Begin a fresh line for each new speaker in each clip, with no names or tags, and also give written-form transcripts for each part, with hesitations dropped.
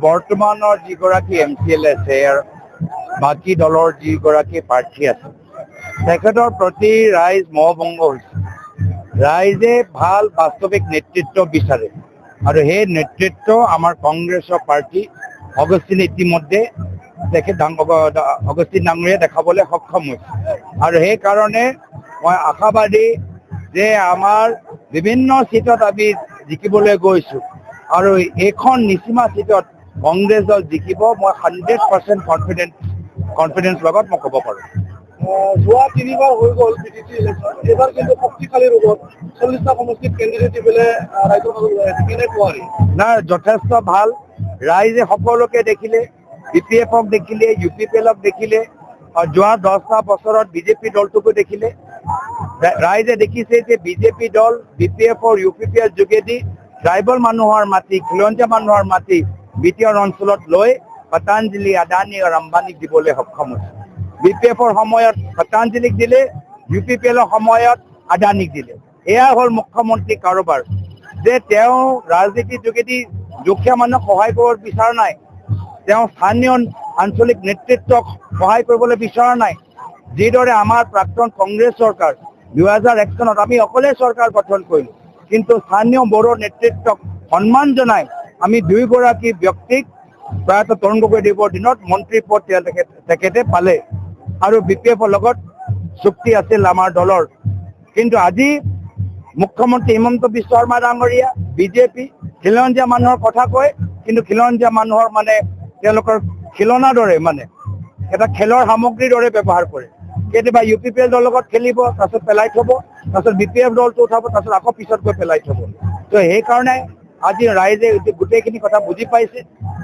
বৰ্তমানৰ যিগৰাকী MCL আছে বাকী দলৰ যিগৰাকী প্ৰাৰ্থী আছে তেখেতৰ প্ৰতি ৰাইজ মহভংগ হৈছে। ৰাইজে ভাল বাস্তৱিক নেতৃত্ব বিচাৰে আৰু সেই নেতৃত্ব আমাৰ কংগ্ৰেছৰ প্ৰাৰ্থী অগষ্টিন ইতিমধ্যে অগষ্টিন ডাঙৰীয়াই দেখাবলৈ সক্ষম হৈছে আৰু সেইকাৰণে মই আশাবাদী যে আমাৰ বিভিন্ন সিটত আমি জিকিবলৈ গৈছোঁ আৰু এইখন নিচিমা সিটত কংগ্ৰেছ দল জিকিব। মই 100% কনফিডেন্স লগত মই ক'ব পাৰোঁ।
যোৱা 3বাৰ হৈ গ'ল BTC ইলেকশ্যন, এইবাৰ কিন্তু শক্তিশালী ৰূপত 40টা সমষ্টিত কেণ্ডিডেট দি পেলাই ৰাইজৰ মাজত ওলাই আছে। কেনেকুৱা
নাই, যথেষ্ট ভাল। ৰাইজে সকলোকে দেখিলে, BPFক দেখিলে, UPPLক দেখিলে, যোৱা 10টা বছৰত বিজেপি দলটোকো দেখিলে। ৰাইজে দেখিছে যে বিজেপি দল BPFৰ UPPৰ যোগেদি ট্ৰাইবেল মানুহৰ মাটি, খিলঞ্জীয়া মানুহৰ মাটি BTR অঞ্চলত লৈ পতঞ্জলি, আদানী আৰু আম্বানীক দিবলৈ সক্ষম হৈছে। BPFৰ সময়ত পতঞ্জলিক দিলে, UPPLৰ সময়ত আদানীক দিলে। এয়া হ'ল মুখ্যমন্ত্ৰীৰ কাৰোবাৰ যে তেওঁ ৰাজনীতিৰ যোগেদি দুখীয়া মানুহক সহায় কৰিব বিচৰা নাই, তেওঁ স্থানীয় আঞ্চলিক নেতৃত্বক সহায় কৰিবলৈ বিচৰা নাই। যিদৰে আমাৰ প্ৰাক্তন কংগ্ৰেছ চৰকাৰ 2001 চনত আমি অকলে চৰকাৰ গঠন কৰিলোঁ, কিন্তু স্থানীয় বড়ো নেতৃত্বক সন্মান জনাই আমি দুয়োগৰাকী ব্যক্তিক প্ৰায়তঃ তৰুণ গগৈদেৱৰ দিনত মন্ত্ৰী পদ তেখেতে পালে আৰু BPFৰ লগত চুক্তি আছিল আমাৰ দলৰ। কিন্তু আজি মুখ্যমন্ত্ৰী হিমন্ত বিশ্ব শৰ্মা ডাঙৰীয়া বিজেপি খিলঞ্জীয়া মানুহৰ কথা কয়, কিন্তু খিলঞ্জীয়া মানুহৰ তেওঁলোকৰ খিলনাৰ দৰে এটা খেলৰ সামগ্ৰীৰ দৰে ব্যৱহাৰ কৰে। কেতিয়াবা UPPL দলৰ লগত খেলিব, তাৰপিছত পেলাই থব, তাৰপিছত BPF দলটো উঠাব, তাৰপিছত আকৌ পিছত গৈ পেলাই থব। তো সেইকাৰণে আজি ৰাইজে গোটেইখিনি কথা বুজি পাইছে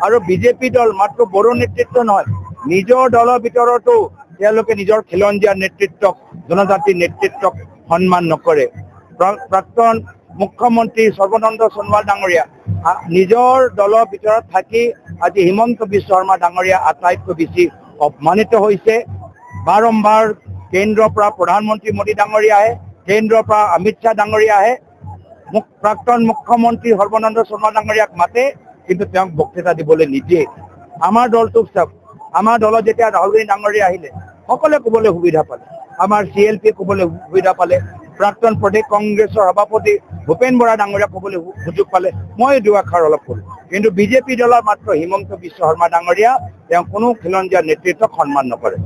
আৰু বিজেপি দল মাত্ৰ বড়ো নেতৃত্ব নহয়, নিজৰ দলৰ ভিতৰতো তেওঁলোকে নিজৰ খিলঞ্জীয়া নেতৃত্বক, জনজাতিৰ নেতৃত্বক সন্মান নকৰে। প্ৰাক্তন মুখ্যমন্ত্ৰী সৰ্বানন্দ সোণোৱাল ডাঙৰীয়া নিজৰ দলৰ ভিতৰত থাকি আজি হিমন্ত বিশ্ব শৰ্মা ডাঙৰীয়া আটাইতকৈ বেছি অপমানিত হৈছে। বাৰম্বাৰ কেন্দ্ৰৰ পৰা প্ৰধানমন্ত্ৰী মোদী ডাঙৰীয়া আহে, কেন্দ্ৰৰ পৰা অমিত শ্বাহ ডাঙৰীয়া আহে, প্ৰাক্তন মুখ্যমন্ত্ৰী সৰ্বানন্দ সোণোৱাল ডাঙৰীয়াক মাতে, কিন্তু তেওঁক বক্তৃতা দিবলৈ নিদিয়ে। আমাৰ দলটোক চাওক, আমাৰ দলত যেতিয়া ৰাহুল গান্ধী ডাঙৰীয়া আহিলে সকলোৱে ক'বলৈ সুবিধা পালে, আমাৰ CLP ক'বলৈ সুবিধা পালে, প্ৰাক্তন প্ৰদেশ কংগ্ৰেছৰ সভাপতি ভূপেন বৰা ডাঙৰীয়া ক'বলৈ সুযোগ পালে, মই দুআষাৰ অলপ ক'লোঁ। কিন্তু বিজেপি দলৰ মাত্ৰ হিমন্ত বিশ্ব শৰ্মা ডাঙৰীয়া তেওঁ কোনো খিলঞ্জীয়া নেতৃত্বক সন্মান নকৰে।